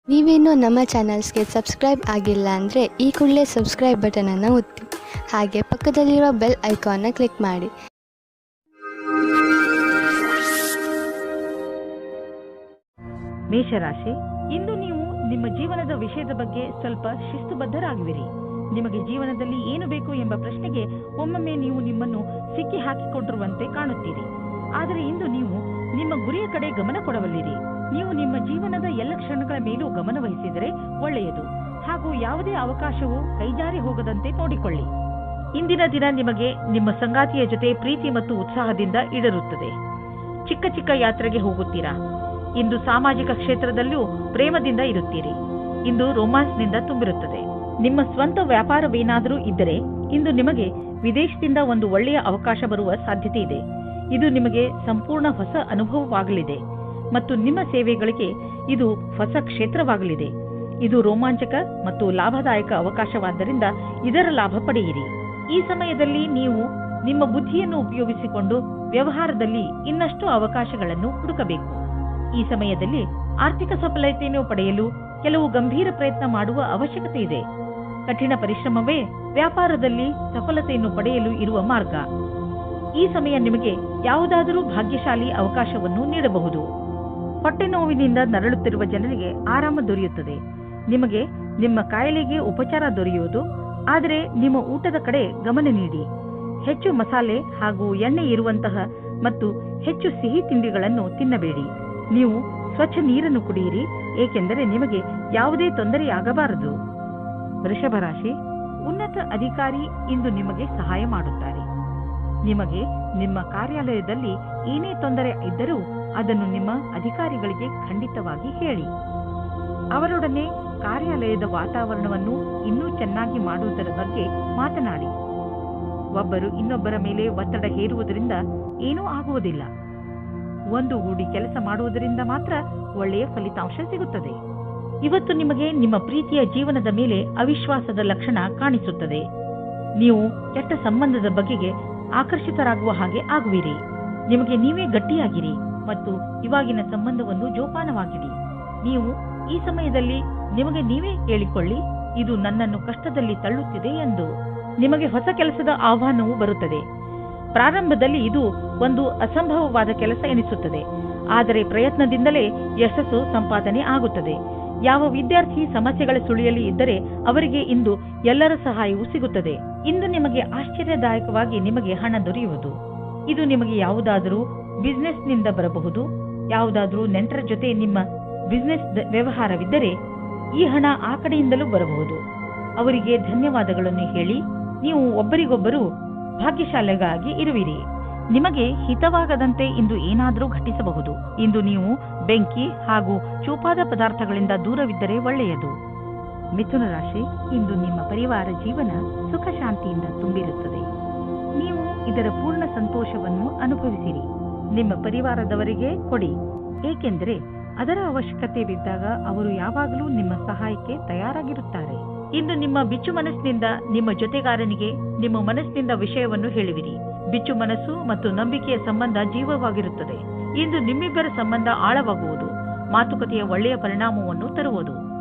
ನೀವೇನೂ ನಮ್ಮ ಚಾನಲ್ಸ್ಗೆ ಸಬ್ಸ್ಕ್ರೈಬ್ ಆಗಿಲ್ಲ ಅಂದರೆ ಈ ಕೂಡಲೇ ಸಬ್ಸ್ಕ್ರೈಬ್ ಬಟನನ್ನು ಒತ್ತಿ ಹಾಗೆ ಪಕ್ಕದಲ್ಲಿರುವ ಬೆಲ್ ಐಕಾನ್ನ ಕ್ಲಿಕ್ ಮಾಡಿ. ಮೇಷರಾಶಿ, ಇಂದು ನೀವು ನಿಮ್ಮ ಜೀವನದ ವಿಷಯದ ಬಗ್ಗೆ ಸ್ವಲ್ಪ ಶಿಸ್ತುಬದ್ಧರಾಗುವಿರಿ. ನಿಮಗೆ ಜೀವನದಲ್ಲಿ ಏನು ಬೇಕು ಎಂಬ ಪ್ರಶ್ನೆಗೆ ಒಮ್ಮೊಮ್ಮೆ ನೀವು ನಿಮ್ಮನ್ನು ಸಿಕ್ಕಿ ಹಾಕಿಕೊಂಡಿರುವಂತೆ ಕಾಣುತ್ತೀರಿ. ಆದರೆ ಇಂದು ನೀವು ನಿಮ್ಮ ಗುರಿಯ ಕಡೆ ಗಮನ ಕೊಡಬಲ್ಲಿರಿ. ನೀವು ನಿಮ್ಮ ಜೀವನದ ಎಲ್ಲ ಕ್ಷಣಗಳ ಮೇಲೂ ಗಮನ ವಹಿಸಿದರೆ ಒಳ್ಳೆಯದು. ಹಾಗೂ ಯಾವುದೇ ಅವಕಾಶವೂ ಕೈಜಾರಿ ಹೋಗದಂತೆ ನೋಡಿಕೊಳ್ಳಿ. ಇಂದಿನ ದಿನ ನಿಮಗೆ ನಿಮ್ಮ ಸಂಗಾತಿಯ ಜೊತೆ ಪ್ರೀತಿ ಮತ್ತು ಉತ್ಸಾಹದಿಂದ ಇಡರುತ್ತದೆ. ಚಿಕ್ಕ ಚಿಕ್ಕ ಯಾತ್ರೆಗೆ ಹೋಗುತ್ತೀರಾ. ಇಂದು ಸಾಮಾಜಿಕ ಕ್ಷೇತ್ರದಲ್ಲೂ ಪ್ರೇಮದಿಂದ ಇರುತ್ತೀರಿ. ಇಂದು ರೊಮ್ಯಾನ್ಸ್ನಿಂದ ತುಂಬಿರುತ್ತದೆ. ನಿಮ್ಮ ಸ್ವಂತ ವ್ಯಾಪಾರವೇನಾದರೂ ಇದ್ದರೆ ಇಂದು ನಿಮಗೆ ವಿದೇಶದಿಂದ ಒಂದು ಒಳ್ಳೆಯ ಅವಕಾಶ ಬರುವ ಸಾಧ್ಯತೆ ಇದೆ. ಇದು ನಿಮಗೆ ಸಂಪೂರ್ಣ ಹೊಸ ಅನುಭವವಾಗಲಿದೆ ಮತ್ತು ನಿಮ್ಮ ಸೇವೆಗಳಿಗೆ ಇದು ಹೊಸ ಕ್ಷೇತ್ರವಾಗಲಿದೆ. ಇದು ರೋಮಾಂಚಕ ಮತ್ತು ಲಾಭದಾಯಕ ಅವಕಾಶವಾದ್ದರಿಂದ ಇದರ ಲಾಭ ಪಡೆಯಿರಿ. ಈ ಸಮಯದಲ್ಲಿ ನೀವು ನಿಮ್ಮ ಬುದ್ಧಿಯನ್ನು ಉಪಯೋಗಿಸಿಕೊಂಡು ವ್ಯವಹಾರದಲ್ಲಿ ಇನ್ನಷ್ಟು ಅವಕಾಶಗಳನ್ನು ಹುಡುಕಬೇಕು. ಈ ಸಮಯದಲ್ಲಿ ಆರ್ಥಿಕ ಸಫಲತೆಯನ್ನು ಪಡೆಯಲು ಕೆಲವು ಗಂಭೀರ ಪ್ರಯತ್ನ ಮಾಡುವ ಅವಶ್ಯಕತೆ ಇದೆ. ಕಠಿಣ ಪರಿಶ್ರಮವೇ ವ್ಯಾಪಾರದಲ್ಲಿ ಸಫಲತೆಯನ್ನು ಪಡೆಯಲು ಇರುವ ಮಾರ್ಗ. ಈ ಸಮಯ ನಿಮಗೆ ಯಾವುದಾದರೂ ಭಾಗ್ಯಶಾಲಿ ಅವಕಾಶವನ್ನು ನೀಡಬಹುದು. ಹೊಟ್ಟೆ ನೋವಿನಿಂದ ನರಳುತ್ತಿರುವ ಜನರಿಗೆ ಆರಾಮ ದೊರೆಯುತ್ತದೆ. ನಿಮಗೆ ನಿಮ್ಮ ಕಾಯಿಲೆಗೆ ಉಪಚಾರ ದೊರೆಯುವುದು. ಆದರೆ ನಿಮ್ಮ ಊಟದ ಕಡೆ ಗಮನ ನೀಡಿ. ಹೆಚ್ಚು ಮಸಾಲೆ ಹಾಗೂ ಎಣ್ಣೆ ಇರುವಂತಹ ಮತ್ತು ಹೆಚ್ಚು ಸಿಹಿ ತಿಂಡಿಗಳನ್ನು ತಿನ್ನಬೇಡಿ. ನೀವು ಸ್ವಚ್ಛ ನೀರನ್ನು ಕುಡಿಯಿರಿ, ಏಕೆಂದರೆ ನಿಮಗೆ ಯಾವುದೇ ತೊಂದರೆಯಾಗಬಾರದು. ವೃಷಭ ರಾಶಿ, ಉನ್ನತ ಅಧಿಕಾರಿ ಇಂದು ನಿಮಗೆ ಸಹಾಯ ಮಾಡುತ್ತಾರೆ. ನಿಮಗೆ ನಿಮ್ಮ ಕಾರ್ಯಾಲಯದಲ್ಲಿ ಏನೇ ತೊಂದರೆ ಇದ್ದರೂ ಅದನ್ನು ನಿಮ್ಮ ಅಧಿಕಾರಿಗಳಿಗೆ ಖಂಡಿತವಾಗಿ ಹೇಳಿ. ಅವರೊಡನೆ ಕಾರ್ಯಾಲಯದ ವಾತಾವರಣವನ್ನು ಇನ್ನೂ ಚೆನ್ನಾಗಿ ಮಾಡುವುದರ ಬಗ್ಗೆ ಮಾತನಾಡಿ. ಒಬ್ಬರು ಇನ್ನೊಬ್ಬರ ಮೇಲೆ ಒತ್ತಡ ಹೇರುವುದರಿಂದ ಏನೂ ಆಗುವುದಿಲ್ಲ. ಒಂದುಗೂಡಿ ಕೆಲಸ ಮಾಡುವುದರಿಂದ ಮಾತ್ರ ಒಳ್ಳೆಯ ಫಲಿತಾಂಶ ಸಿಗುತ್ತದೆ. ಇವತ್ತು ನಿಮಗೆ ನಿಮ್ಮ ಪ್ರೀತಿಯ ಜೀವನದ ಮೇಲೆ ಅವಿಶ್ವಾಸದ ಲಕ್ಷಣ ಕಾಣಿಸುತ್ತದೆ. ನೀವು ಕೆಟ್ಟ ಸಂಬಂಧದ ಬಗೆಗೆ ಆಕರ್ಷಿತರಾಗುವ ಹಾಗೆ ಆಗುವಿರಿ. ನಿಮಗೆ ನೀವೇ ಗಟ್ಟಿಯಾಗಿರಿ ಮತ್ತು ಇವಾಗಿನ ಸಂಬಂಧವನ್ನು ಜೋಪಾನವಾಗಿಡಿ. ನೀವು ಈ ಸಮಯದಲ್ಲಿ ನಿಮಗೆ ನೀವೇ ಹೇಳಿಕೊಳ್ಳಿ, ಇದು ನನ್ನನ್ನು ಕಷ್ಟದಲ್ಲಿ ತಳ್ಳುತ್ತಿದೆ ಎಂದು. ನಿಮಗೆ ಹೊಸ ಕೆಲಸದ ಆಹ್ವಾನವೂ ಬರುತ್ತದೆ. ಪ್ರಾರಂಭದಲ್ಲಿ ಇದು ಒಂದು ಅಸಂಭವವಾದ ಕೆಲಸ ಎನಿಸುತ್ತದೆ, ಆದರೆ ಪ್ರಯತ್ನದಿಂದಲೇ ಯಶಸ್ಸು ಸಂಪಾದನೆ ಆಗುತ್ತದೆ. ಯಾವ ವಿದ್ಯಾರ್ಥಿ ಸಮಸ್ಯೆಗಳ ಸುಳಿಯಲ್ಲಿ ಇದ್ದರೆ ಅವರಿಗೆ ಇಂದು ಎಲ್ಲರ ಸಹಾಯವೂ ಸಿಗುತ್ತದೆ. ಇಂದು ನಿಮಗೆ ಆಶ್ಚರ್ಯದಾಯಕವಾಗಿ ನಿಮಗೆ ಹಣ ದೊರೆಯುವುದು. ಇದು ನಿಮಗೆ ಯಾವುದಾದರೂ ಬಿಸ್ನೆಸ್ನಿಂದ ಬರಬಹುದು. ಯಾವುದಾದರೂ ನೆಂಟರ ಜೊತೆ ನಿಮ್ಮ ಬಿಸ್ನೆಸ್ ವ್ಯವಹಾರವಿದ್ದರೆ ಈ ಹಣ ಆ ಕಡೆಯಿಂದಲೂ ಬರಬಹುದು. ಅವರಿಗೆ ಧನ್ಯವಾದಗಳನ್ನು ಹೇಳಿ ನೀವು ಒಬ್ಬರಿಗೊಬ್ಬರು ಭಾಗ್ಯಶಾಲಿಗಾಗಿ ಇರುವಿರಿ. ನಿಮಗೆ ಹಿತವಾಗದಂತೆ ಇಂದು ಏನಾದರೂ ಘಟಿಸಬಹುದು. ಇಂದು ನೀವು ಬೆಂಕಿ ಹಾಗೂ ಚೂಪಾದ ಪದಾರ್ಥಗಳಿಂದ ದೂರವಿದ್ದರೆ ಒಳ್ಳೆಯದು. ಮಿಥುನ ರಾಶಿ, ಇಂದು ನಿಮ್ಮ ಪರಿವಾರ ಜೀವನ ಸುಖ ಶಾಂತಿಯಿಂದ ತುಂಬಿರುತ್ತದೆ. ನೀವು ಇದರ ಪೂರ್ಣ ಸಂತೋಷವನ್ನು ಅನುಭವಿಸಿರಿ. ನಿಮ್ಮ ಪರಿವಾರದವರಿಗೆ ಕೊಡಿ, ಏಕೆಂದರೆ ಅದರ ಅವಶ್ಯಕತೆ ಬಿದ್ದಾಗ ಅವರು ಯಾವಾಗಲೂ ನಿಮ್ಮ ಸಹಾಯಕ್ಕೆ ತಯಾರಾಗಿರುತ್ತಾರೆ. ಇಂದು ನಿಮ್ಮ ಬಿಚ್ಚು ಮನಸ್ಸಿನಿಂದ ನಿಮ್ಮ ಜೊತೆಗಾರನಿಗೆ ನಿಮ್ಮ ಮನಸ್ಸಿನಿಂದ ವಿಷಯವನ್ನು ಹೇಳುವಿರಿ. ಬಿಚ್ಚು ಮನಸ್ಸು ಮತ್ತು ನಂಬಿಕೆಯ ಸಂಬಂಧ ಜೀವವಾಗಿರುತ್ತದೆ. ಇಂದು ನಿಮ್ಮಿಬ್ಬರ ಸಂಬಂಧ ಆಳವಾಗುವುದು. ಮಾತುಕತೆಯ ಒಳ್ಳೆಯ ಪರಿಣಾಮವನ್ನು ತರುವುದು.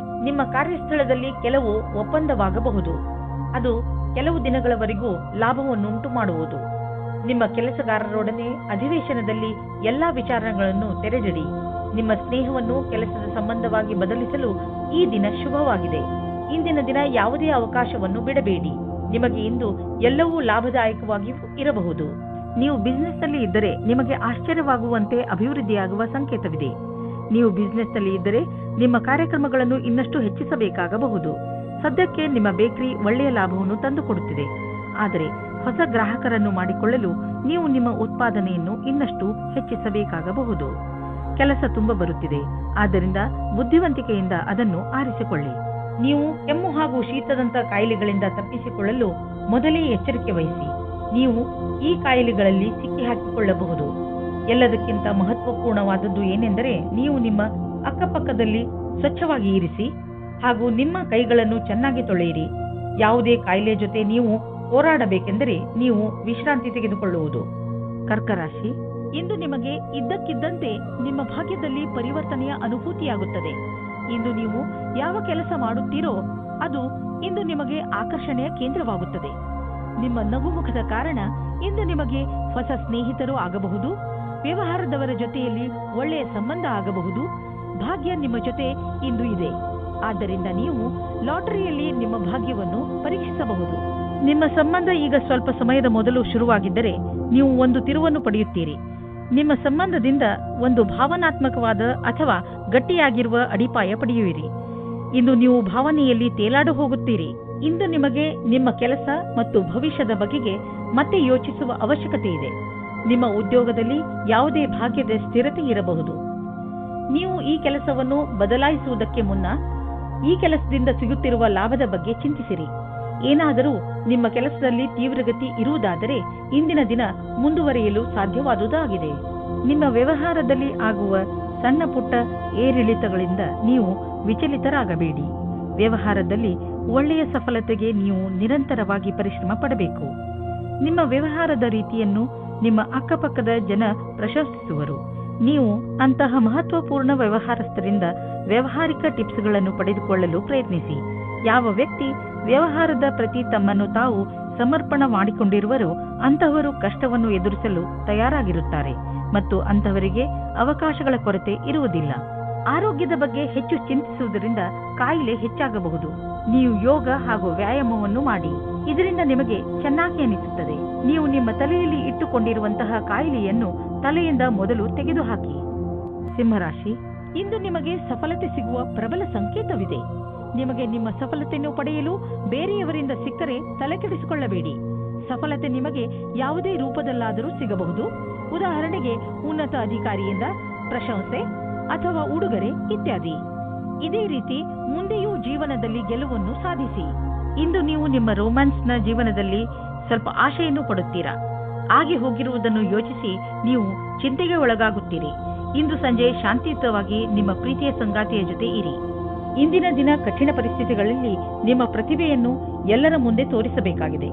ನಿಮ್ಮ ಕಾರ್ಯಸ್ಥಳದಲ್ಲಿ ಕೆಲವು ಒಪ್ಪಂದವಾಗಬಹುದು. ಅದು ಕೆಲವು ದಿನಗಳವರೆಗೂ ಲಾಭವನ್ನುಂಟು ಮಾಡುವುದು. ನಿಮ್ಮ ಕೆಲಸಗಾರರೊಡನೆ ಅಧಿವೇಶನದಲ್ಲಿ ಎಲ್ಲಾ ವಿಚಾರಗಳನ್ನು ತೆರೆದಿಡಿ. ನಿಮ್ಮ ಸ್ನೇಹವನ್ನು ಕೆಲಸದ ಸಂಬಂಧವಾಗಿ ಬದಲಿಸಲು ಈ ದಿನ ಶುಭವಾಗಿದೆ. ಇಂದಿನ ದಿನ ಯಾವುದೇ ಅವಕಾಶವನ್ನು ಬಿಡಬೇಡಿ. ನಿಮಗೆ ಇಂದು ಎಲ್ಲವೂ ಲಾಭದಾಯಕವಾಗಿ ಇರಬಹುದು. ನೀವು ಬಿಸ್ನೆಸ್ನಲ್ಲಿ ಇದ್ದರೆ ನಿಮಗೆ ಆಶ್ಚರ್ಯವಾಗುವಂತೆ ಅಭಿವೃದ್ಧಿಯಾಗುವ ಸಂಕೇತವಿದೆ. ನೀವು ಬಿಸ್ನೆಸ್ನಲ್ಲಿ ಇದ್ದರೆ ನಿಮ್ಮ ಕಾರ್ಯಕ್ರಮಗಳನ್ನು ಇನ್ನಷ್ಟು ಹೆಚ್ಚಿಸಬೇಕಾಗಬಹುದು. ಸದ್ಯಕ್ಕೆ ನಿಮ್ಮ ಬೇಕರಿ ಒಳ್ಳೆಯ ಲಾಭವನ್ನು ತಂದುಕೊಡುತ್ತಿದೆ. ಆದರೆ ಹೊಸ ಗ್ರಾಹಕರನ್ನು ಮಾಡಿಕೊಳ್ಳಲು ನೀವು ನಿಮ್ಮ ಉತ್ಪಾದನೆಯನ್ನು ಇನ್ನಷ್ಟು ಹೆಚ್ಚಿಸಬೇಕಾಗಬಹುದು. ಕೆಲಸ ತುಂಬ ಬರುತ್ತಿದೆ, ಆದ್ದರಿಂದ ಬುದ್ಧಿವಂತಿಕೆಯಿಂದ ಅದನ್ನು ಆರಿಸಿಕೊಳ್ಳಿ. ನೀವು ಕೆಮ್ಮು ಹಾಗೂ ಶೀತದಂತ ಕಾಯಿಲೆಗಳಿಂದ ತಪ್ಪಿಸಿಕೊಳ್ಳಲು ಮೊದಲೇ ಎಚ್ಚರಿಕೆ ವಹಿಸಿ. ನೀವು ಈ ಕಾಯಿಲೆಗಳಲ್ಲಿ ಸಿಕ್ಕಿ ಹಾಕಿಕೊಳ್ಳಬಹುದು. ಎಲ್ಲದಕ್ಕಿಂತ ಮಹತ್ವಪೂರ್ಣವಾದದ್ದು ಏನೆಂದರೆ ನೀವು ನಿಮ್ಮ ಅಕ್ಕಪಕ್ಕದಲ್ಲಿ ಸ್ವಚ್ಛವಾಗಿ ಇರಿಸಿ ಹಾಗೂ ನಿಮ್ಮ ಕೈಗಳನ್ನು ಚೆನ್ನಾಗಿ ತೊಳೆಯಿರಿ. ಯಾವುದೇ ಕಾಯಿಲೆ ಜೊತೆ ನೀವು ಹೋರಾಡಬೇಕೆಂದರೆ ನೀವು ವಿಶ್ರಾಂತಿ ತೆಗೆದುಕೊಳ್ಳುವುದು. ಕರ್ಕ ರಾಶಿ, ಇಂದು ನಿಮಗೆ ಇದ್ದಕ್ಕಿದ್ದಂತೆ ನಿಮ್ಮ ಭಾಗ್ಯದಲ್ಲಿ ಪರಿವರ್ತನೆಯ ಅನುಭೂತಿಯಾಗುತ್ತದೆ. ಇಂದು ನೀವು ಯಾವ ಕೆಲಸ ಮಾಡುತ್ತೀರೋ ಅದು ಇಂದು ನಿಮಗೆ ಆಕರ್ಷಣೆಯ ಕೇಂದ್ರವಾಗುತ್ತದೆ. ನಿಮ್ಮ ನಗುಮುಖದ ಕಾರಣ ಇಂದು ನಿಮಗೆ ಹೊಸ ಸ್ನೇಹಿತರು ಆಗಬಹುದು, ವ್ಯವಹಾರದವರ ಜೊತೆಯಲ್ಲಿ ಒಳ್ಳೆಯ ಸಂಬಂಧ ಆಗಬಹುದು. ಭಾಗ್ಯ ನಿಮ್ಮ ಜೊತೆ ಇಂದು ಇದೆ. ಆದ್ದರಿಂದ ನೀವು ಲಾಟರಿಯಲ್ಲಿ ನಿಮ್ಮ ಭಾಗ್ಯವನ್ನು ಪರೀಕ್ಷಿಸಬಹುದು. ನಿಮ್ಮ ಸಂಬಂಧ ಈಗ ಸ್ವಲ್ಪ ಸಮಯದ ಮೊದಲು ಶುರುವಾಗಿದ್ದರೆ ನೀವು ಒಂದು ತಿರುವನ್ನು ಪಡೆಯುತ್ತೀರಿ. ನಿಮ್ಮ ಸಂಬಂಧದಿಂದ ಒಂದು ಭಾವನಾತ್ಮಕವಾದ ಅಥವಾ ಗಟ್ಟಿಯಾಗಿರುವ ಅಡಿಪಾಯ ಪಡೆಯುವಿರಿ. ಇಂದು ನೀವು ಭಾವನೆಯಲ್ಲಿ ತೇಲಾಡು ಹೋಗುತ್ತೀರಿ. ಇಂದು ನಿಮಗೆ ನಿಮ್ಮ ಕೆಲಸ ಮತ್ತು ಭವಿಷ್ಯದ ಬಗೆಗೆ ಮತ್ತೆ ಯೋಚಿಸುವ ಅವಶ್ಯಕತೆ ಇದೆ. ನಿಮ್ಮ ಉದ್ಯೋಗದಲ್ಲಿ ಯಾವುದೇ ಭಾಗ್ಯದ ಸ್ಥಿರತೆ ಇರಬಹುದು. ನೀವು ಈ ಕೆಲಸವನ್ನು ಬದಲಾಯಿಸುವುದಕ್ಕೆ ಮುನ್ನ ಈ ಕೆಲಸದಿಂದ ಸಿಗುತ್ತಿರುವ ಲಾಭದ ಬಗ್ಗೆ ಚಿಂತಿಸಿರಿ. ಏನಾದರೂ ನಿಮ್ಮ ಕೆಲಸದಲ್ಲಿ ತೀವ್ರಗತಿ ಇರುವುದಾದರೆ ಇಂದಿನ ದಿನ ಮುಂದುವರಿಯಲು ಸಾಧ್ಯವಾದುದಾಗಿದೆ. ನಿಮ್ಮ ವ್ಯವಹಾರದಲ್ಲಿ ಆಗುವ ಸಣ್ಣ ಪುಟ್ಟ ಏರಿಳಿತಗಳಿಂದ ನೀವು ವಿಚಲಿತರಾಗಬೇಡಿ. ವ್ಯವಹಾರದಲ್ಲಿ ಒಳ್ಳೆಯ ಸಫಲತೆಗೆ ನೀವು ನಿರಂತರವಾಗಿ ಪರಿಶ್ರಮ ಪಡಬೇಕು. ನಿಮ್ಮ ವ್ಯವಹಾರದ ರೀತಿಯನ್ನು ನಿಮ್ಮ ಅಕ್ಕಪಕ್ಕದ ಜನ ಪ್ರಶಂಸಿಸುವರು. ನೀವು ಅಂತಹ ಮಹತ್ವಪೂರ್ಣ ವ್ಯವಹಾರಸ್ಥರಿಂದ ವ್ಯಾವಹಾರಿಕ ಟಿಪ್ಸ್ಗಳನ್ನು ಪಡೆದುಕೊಳ್ಳಲು ಪ್ರಯತ್ನಿಸಿ. ಯಾವ ವ್ಯಕ್ತಿ ವ್ಯವಹಾರದ ಪ್ರತಿ ತಮ್ಮನ್ನು ತಾವು ಸಮರ್ಪಣ ಮಾಡಿಕೊಂಡಿರುವರೋ ಅಂತಹವರು ಕಷ್ಟವನ್ನು ಎದುರಿಸಲು ತಯಾರಾಗಿರುತ್ತಾರೆ ಮತ್ತು ಅಂತಹವರಿಗೆ ಅವಕಾಶಗಳ ಕೊರತೆ ಇರುವುದಿಲ್ಲ. ಆರೋಗ್ಯದ ಬಗ್ಗೆ ಹೆಚ್ಚು ಚಿಂತಿಸುವುದರಿಂದ ಕಾಯಿಲೆ ಹೆಚ್ಚಾಗಬಹುದು. ನೀವು ಯೋಗ ಹಾಗೂ ವ್ಯಾಯಾಮವನ್ನು ಮಾಡಿ. ಇದರಿಂದ ನಿಮಗೆ ಚೆನ್ನಾಗಿ ಅನಿಸುತ್ತದೆ. ನೀವು ನಿಮ್ಮ ತಲೆಯಲ್ಲಿ ಇಟ್ಟುಕೊಂಡಿರುವಂತಹ ಕಾಯಿಲೆಯನ್ನು ತಲೆಯಿಂದ ಮೊದಲು ತೆಗೆದುಹಾಕಿ. ಸಿಂಹರಾಶಿ, ಇಂದು ನಿಮಗೆ ಸಫಲತೆ ಸಿಗುವ ಪ್ರಬಲ ಸಂಕೇತವಿದೆ. ನಿಮಗೆ ನಿಮ್ಮ ಸಫಲತೆಯನ್ನು ಪಡೆಯಲು ಬೇರೆಯವರಿಂದ ಸಿಕ್ಕರೆ ತಲೆಕೆಡಿಸಿಕೊಳ್ಳಬೇಡಿ. ಸಫಲತೆ ನಿಮಗೆ ಯಾವುದೇ ರೂಪದಲ್ಲಾದರೂ ಸಿಗಬಹುದು. ಉದಾಹರಣೆಗೆ ಉನ್ನತ ಅಧಿಕಾರಿಯಿಂದ ಪ್ರಶಂಸೆ ಅಥವಾ ಉಡುಗೊರೆ ಇತ್ಯಾದಿ. ಇದೇ ರೀತಿ ಮುಂದೆಯೂ ಜೀವನದಲ್ಲಿ ಗೆಲುವನ್ನು ಸಾಧಿಸಿ. ಇಂದು ನೀವು ನಿಮ್ಮ ರೊಮ್ಯಾನ್ಸ್ನ ಜೀವನದಲ್ಲಿ ಸ್ವಲ್ಪ ಆಶೆಯನ್ನು ಪಡುತ್ತೀರಾ. ಆಗಿ ಹೋಗಿರುವುದನ್ನು ಯೋಚಿಸಿ ನೀವು ಚಿಂತೆಗೆ ಒಳಗಾಗುತ್ತೀರಿ. ಇಂದು ಸಂಜೆ ಶಾಂತಿಯುತವಾಗಿ ನಿಮ್ಮ ಪ್ರೀತಿಯ ಸಂಗಾತಿಯ ಜೊತೆ ಇರಿ. ಇಂದಿನ ದಿನ ಕಠಿಣ ಪರಿಸ್ಥಿತಿಗಳಲ್ಲಿ ನಿಮ್ಮ ಪ್ರತಿಭೆಯನ್ನು ಎಲ್ಲರ ಮುಂದೆ ತೋರಿಸಬೇಕಾಗಿದೆ.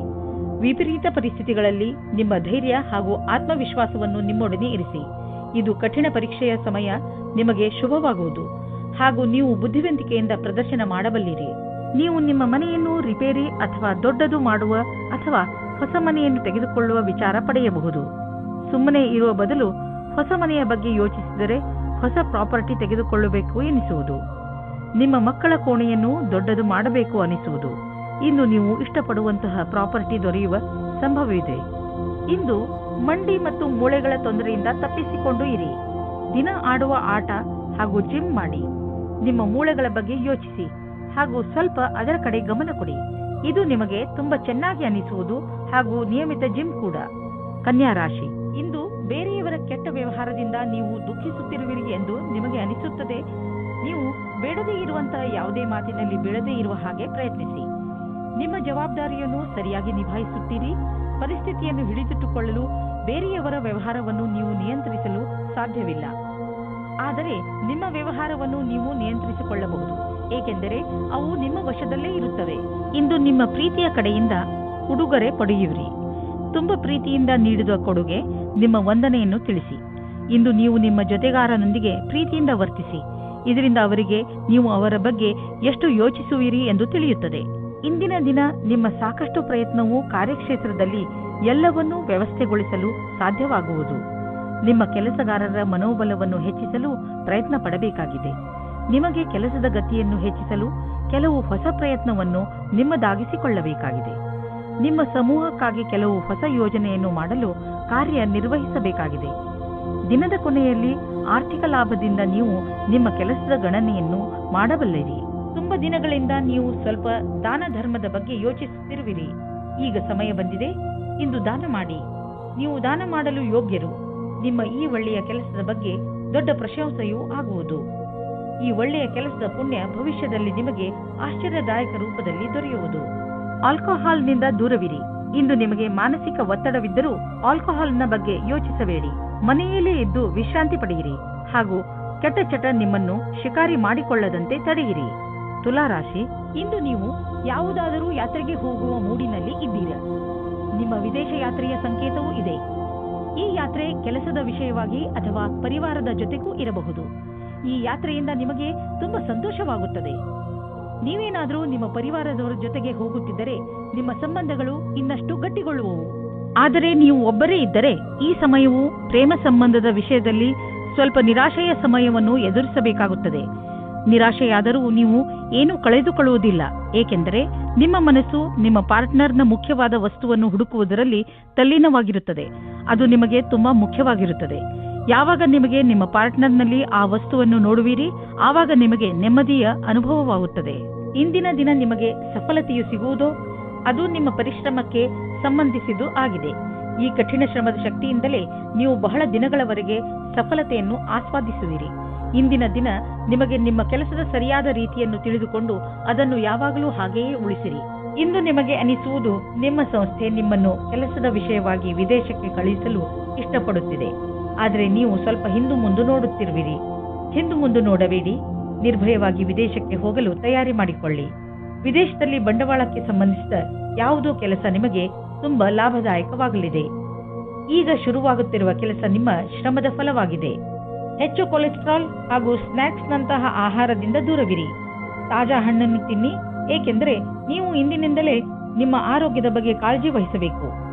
ವಿಪರೀತ ಪರಿಸ್ಥಿತಿಗಳಲ್ಲಿ ನಿಮ್ಮ ಧೈರ್ಯ ಹಾಗೂ ಆತ್ಮವಿಶ್ವಾಸವನ್ನು ನಿಮ್ಮೊಡನೆ ಇರಿಸಿ. ಇದು ಕಠಿಣ ಪರೀಕ್ಷೆಯ ಸಮಯ ನಿಮಗೆ ಶುಭವಾಗುವುದು ಹಾಗೂ ನೀವು ಬುದ್ಧಿವಂತಿಕೆಯಿಂದ ಪ್ರದರ್ಶನ ಮಾಡಬಲ್ಲಿರಿ. ನೀವು ನಿಮ್ಮ ಮನೆಯನ್ನು ರಿಪೇರಿ ಅಥವಾ ದೊಡ್ಡದು ಮಾಡುವ ಅಥವಾ ಹೊಸ ಮನೆಯನ್ನು ತೆಗೆದುಕೊಳ್ಳುವ ವಿಚಾರ ಪಡೆಯಬಹುದು. ಸುಮ್ಮನೆ ಇರುವ ಬದಲು ಹೊಸ ಮನೆಯ ಬಗ್ಗೆ ಯೋಚಿಸಿದರೆ ಹೊಸ ಪ್ರಾಪರ್ಟಿ ತೆಗೆದುಕೊಳ್ಳಬೇಕು ಎನಿಸುವುದು. ನಿಮ್ಮ ಮಕ್ಕಳ ಕೋಣೆಯನ್ನು ದೊಡ್ಡದು ಮಾಡಬೇಕು ಅನಿಸುವುದು. ಇಂದು ನೀವು ಇಷ್ಟಪಡುವಂತಹ ಪ್ರಾಪರ್ಟಿ ದೊರೆಯುವ ಸಂಭವವಿದೆ. ಇಂದು ಮಂಡಿ ಮತ್ತು ಮೂಳೆಗಳ ತೊಂದರೆಯಿಂದ ತಪ್ಪಿಸಿಕೊಂಡು ಇರಿ. ದಿನ ಆಡುವ ಆಟ ಹಾಗೂ ಜಿಮ್ ಮಾಡಿ. ನಿಮ್ಮ ಮೂಳೆಗಳ ಬಗ್ಗೆ ಯೋಚಿಸಿ ಹಾಗೂ ಸ್ವಲ್ಪ ಅದರ ಕಡೆ ಗಮನ ಕೊಡಿ. ಇದು ನಿಮಗೆ ತುಂಬಾ ಚೆನ್ನಾಗಿ ಅನಿಸುವುದು ಹಾಗೂ ನಿಯಮಿತ ಜಿಮ್ ಕೂಡ. ಕನ್ಯಾ ರಾಶಿ, ಇಂದು ಬೇರೆಯವರ ಕೆಟ್ಟ ವ್ಯವಹಾರದಿಂದ ನೀವು ದುಃಖಿಸುತ್ತಿರುವಿರಿ ಎಂದು ನಿಮಗೆ ಅನಿಸುತ್ತದೆ. ನೀವು ಬೇಡದೇ ಇರುವಂತಹ ಯಾವುದೇ ಮಾತಿನಲ್ಲಿ ಬೀಳದೇ ಇರುವ ಹಾಗೆ ಪ್ರಯತ್ನಿಸಿ. ನಿಮ್ಮ ಜವಾಬ್ದಾರಿಯನ್ನು ಸರಿಯಾಗಿ ನಿಭಾಯಿಸುತ್ತೀರಿ. ಪರಿಸ್ಥಿತಿಯನ್ನು ಹಿಡಿದಿಟ್ಟುಕೊಳ್ಳಲು ಬೇರೆಯವರ ವ್ಯವಹಾರವನ್ನು ನೀವು ನಿಯಂತ್ರಿಸಲು ಸಾಧ್ಯವಿಲ್ಲ. ಆದರೆ ನಿಮ್ಮ ವ್ಯವಹಾರವನ್ನು ನೀವು ನಿಯಂತ್ರಿಸಿಕೊಳ್ಳಬಹುದು, ಏಕೆಂದರೆ ಅವು ನಿಮ್ಮ ವಶದಲ್ಲೇ ಇರುತ್ತವೆ. ಇಂದು ನಿಮ್ಮ ಪ್ರೀತಿಯ ಕಡೆಯಿಂದ ಉಡುಗೊರೆ ಪಡೆಯುವಿರಿ. ತುಂಬಾ ಪ್ರೀತಿಯಿಂದ ನೀಡಿದ ಕೊಡುಗೆ ನಿಮ್ಮ ವಂದನೆಯನ್ನು ತಿಳಿಸಿ. ಇಂದು ನೀವು ನಿಮ್ಮ ಜೊತೆಗಾರನೊಂದಿಗೆ ಪ್ರೀತಿಯಿಂದ ವರ್ತಿಸಿ. ಇದರಿಂದ ಅವರಿಗೆ ನೀವು ಅವರ ಬಗ್ಗೆ ಎಷ್ಟು ಯೋಚಿಸುವಿರಿ ಎಂದು ತಿಳಿಯುತ್ತದೆ. ಇಂದಿನ ದಿನ ನಿಮ್ಮ ಸಾಕಷ್ಟು ಪ್ರಯತ್ನವು ಕಾರ್ಯಕ್ಷೇತ್ರದಲ್ಲಿ ಎಲ್ಲವನ್ನೂ ವ್ಯವಸ್ಥೆಗೊಳಿಸಲು ಸಾಧ್ಯವಾಗುವುದು. ನಿಮ್ಮ ಕೆಲಸಗಾರರ ಮನೋಬಲವನ್ನು ಹೆಚ್ಚಿಸಲು ಪ್ರಯತ್ನ ಪಡಬೇಕಾಗಿದೆ. ನಿಮಗೆ ಕೆಲಸದ ಗತಿಯನ್ನು ಹೆಚ್ಚಿಸಲು ಕೆಲವು ಹೊಸ ಪ್ರಯತ್ನವನ್ನು ನಿಮ್ಮದಾಗಿಸಿಕೊಳ್ಳಬೇಕಾಗಿದೆ. ನಿಮ್ಮ ಸಮೂಹಕ್ಕಾಗಿ ಕೆಲವು ಹೊಸ ಯೋಜನೆಯನ್ನು ಮಾಡಲು ಕಾರ್ಯನಿರ್ವಹಿಸಬೇಕಾಗಿದೆ. ದಿನದ ಕೊನೆಯಲ್ಲಿ ಆರ್ಥಿಕ ಲಾಭದಿಂದ ನೀವು ನಿಮ್ಮ ಕೆಲಸದ ಗಣನೆಯನ್ನು ಮಾಡಬಲ್ಲಿರಿ. ತುಂಬಾ ದಿನಗಳಿಂದ ನೀವು ಸ್ವಲ್ಪ ದಾನ ಧರ್ಮದ ಬಗ್ಗೆ ಯೋಚಿಸುತ್ತಿರುವಿರಿ. ಈಗ ಸಮಯ ಬಂದಿದೆ. ಇಂದು ದಾನ ಮಾಡಿ. ನೀವು ದಾನ ಮಾಡಲು ಯೋಗ್ಯರು. ನಿಮ್ಮ ಈ ಒಳ್ಳೆಯ ಕೆಲಸದ ಬಗ್ಗೆ ದೊಡ್ಡ ಪ್ರಶಂಸೆಯೂ ಆಗುವುದು. ಈ ಒಳ್ಳೆಯ ಕೆಲಸದ ಪುಣ್ಯ ಭವಿಷ್ಯದಲ್ಲಿ ನಿಮಗೆ ಆಶ್ಚರ್ಯದಾಯಕ ರೂಪದಲ್ಲಿ ದೊರೆಯುವುದು. ಆಲ್ಕೋಹಾಲ್ನಿಂದ ದೂರವಿರಿ. ಇಂದು ನಿಮಗೆ ಮಾನಸಿಕ ಒತ್ತಡವಿದ್ದರೂ ಆಲ್ಕೋಹಾಲ್ನ ಬಗ್ಗೆ ಯೋಚಿಸಬೇಡಿ. ಮನೆಯಲ್ಲೇ ಇದ್ದು ವಿಶ್ರಾಂತಿ ಪಡೆಯಿರಿ ಹಾಗೂ ಕೆಟ್ಟ ಚಟ ನಿಮ್ಮನ್ನು ಶಿಕಾರಿ ಮಾಡಿಕೊಳ್ಳದಂತೆ ತಡೆಯಿರಿ. ತುಲಾರಾಶಿ, ಇಂದು ನೀವು ಯಾವುದಾದರೂ ಯಾತ್ರೆಗೆ ಹೋಗುವ ಮೂಡಿನಲ್ಲಿ ಇದ್ದೀರಾ. ನಿಮ್ಮ ವಿದೇಶ ಯಾತ್ರೆಯ ಸಂಕೇತವೂ ಇದೆ. ಈ ಯಾತ್ರೆ ಕೆಲಸದ ವಿಷಯವಾಗಿ ಅಥವಾ ಪರಿವಾರದ ಜೊತೆಗೂ ಇರಬಹುದು. ಈ ಯಾತ್ರೆಯಿಂದ ನಿಮಗೆ ತುಂಬಾ ಸಂತೋಷವಾಗುತ್ತದೆ. ನೀವೇನಾದರೂ ನಿಮ್ಮ ಪರಿವಾರದವರ ಜೊತೆಗೆ ಹೋಗುತ್ತಿದ್ದರೆ ನಿಮ್ಮ ಸಂಬಂಧಗಳು ಇನ್ನಷ್ಟು ಗಟ್ಟಿಗೊಳ್ಳುವವು. ಆದರೆ ನೀವು ಒಬ್ಬರೇ ಇದ್ದರೆ ಈ ಸಮಯವು ಪ್ರೇಮ ಸಂಬಂಧದ ವಿಷಯದಲ್ಲಿ ಸ್ವಲ್ಪ ನಿರಾಶೆಯ ಸಮಯವನ್ನು ಎದುರಿಸಬೇಕಾಗುತ್ತದೆ. ನಿರಾಶೆಯಾದರೂ ನೀವು ಏನೂ ಕಳೆದುಕೊಳ್ಳುವುದಿಲ್ಲ, ಏಕೆಂದರೆ ನಿಮ್ಮ ಮನಸ್ಸು ನಿಮ್ಮ ಪಾರ್ಟ್ನರ್ನ ಮುಖ್ಯವಾದ ವಸ್ತುವನ್ನು ಹುಡುಕುವುದರಲ್ಲಿ ತಲ್ಲೀನವಾಗಿರುತ್ತದೆ. ಅದು ನಿಮಗೆ ತುಂಬಾ ಮುಖ್ಯವಾಗಿರುತ್ತದೆ. ಯಾವಾಗ ನಿಮಗೆ ನಿಮ್ಮ ಪಾರ್ಟ್ನರ್ನಲ್ಲಿ ಆ ವಸ್ತುವನ್ನು ನೋಡುವಿರಿ, ಆವಾಗ ನಿಮಗೆ ನೆಮ್ಮದಿಯ ಅನುಭವವಾಗುತ್ತದೆ. ಇಂದಿನ ದಿನ ನಿಮಗೆ ಸಫಲತೆಯು ಸಿಗುವುದೋ ಅದು ನಿಮ್ಮ ಪರಿಶ್ರಮಕ್ಕೆ ಸಂಬಂಧಿಸಿದ್ದು ಆಗಿದೆ. ಈ ಕಠಿಣ ಶ್ರಮದ ಶಕ್ತಿಯಿಂದಲೇ ನೀವು ಬಹಳ ದಿನಗಳವರೆಗೆ ಸಫಲತೆಯನ್ನು ಆಸ್ವಾದಿಸುವಿರಿ. ಇಂದಿನ ದಿನ ನಿಮಗೆ ನಿಮ್ಮ ಕೆಲಸದ ಸರಿಯಾದ ರೀತಿಯನ್ನು ತಿಳಿದುಕೊಂಡು ಅದನ್ನು ಯಾವಾಗಲೂ ಹಾಗೆಯೇ ಉಳಿಸಿರಿ. ಇಂದು ನಿಮಗೆ ಅನಿಸುವುದು ನಿಮ್ಮ ಸಂಸ್ಥೆ ನಿಮ್ಮನ್ನು ಕೆಲಸದ ವಿಷಯವಾಗಿ ವಿದೇಶಕ್ಕೆ ಕಳುಹಿಸಲು ಇಷ್ಟಪಡುತ್ತಿದೆ. ಆದರೆ ನೀವು ಸ್ವಲ್ಪ ಹಿಂದು ಮುಂದೆ ನೋಡುತ್ತಿರುವಿರಿ. ಹಿಂದು ಮುಂದೆ ನೋಡಬೇಡಿ. ನಿರ್ಭಯವಾಗಿ ವಿದೇಶಕ್ಕೆ ಹೋಗಲು ತಯಾರಿ ಮಾಡಿಕೊಳ್ಳಿ. ವಿದೇಶದಲ್ಲಿ ಬಂಡವಾಳಕ್ಕೆ ಸಂಬಂಧಿಸಿದ ಯಾವುದೋ ಕೆಲಸ ನಿಮಗೆ ತುಂಬಾ ಲಾಭದಾಯಕವಾಗಲಿದೆ. ಈಗ ಶುರುವಾಗುತ್ತಿರುವ ಕೆಲಸ ನಿಮ್ಮ ಶ್ರಮದ ಫಲವಾಗಿದೆ. ಹೆಚ್ಚು ಕೊಲೆಸ್ಟ್ರಾಲ್ ಹಾಗೂ ಸ್ನ್ಯಾಕ್ಸ್ ನಂತಹ ಆಹಾರದಿಂದ ದೂರವಿರಿ. ತಾಜಾ ಹಣ್ಣನ್ನು ತಿನ್ನಿ, ಏಕೆಂದರೆ ನೀವು ಇಂದಿನಿಂದಲೇ ನಿಮ್ಮ ಆರೋಗ್ಯದ ಬಗ್ಗೆ ಕಾಳಜಿ ವಹಿಸಬೇಕು.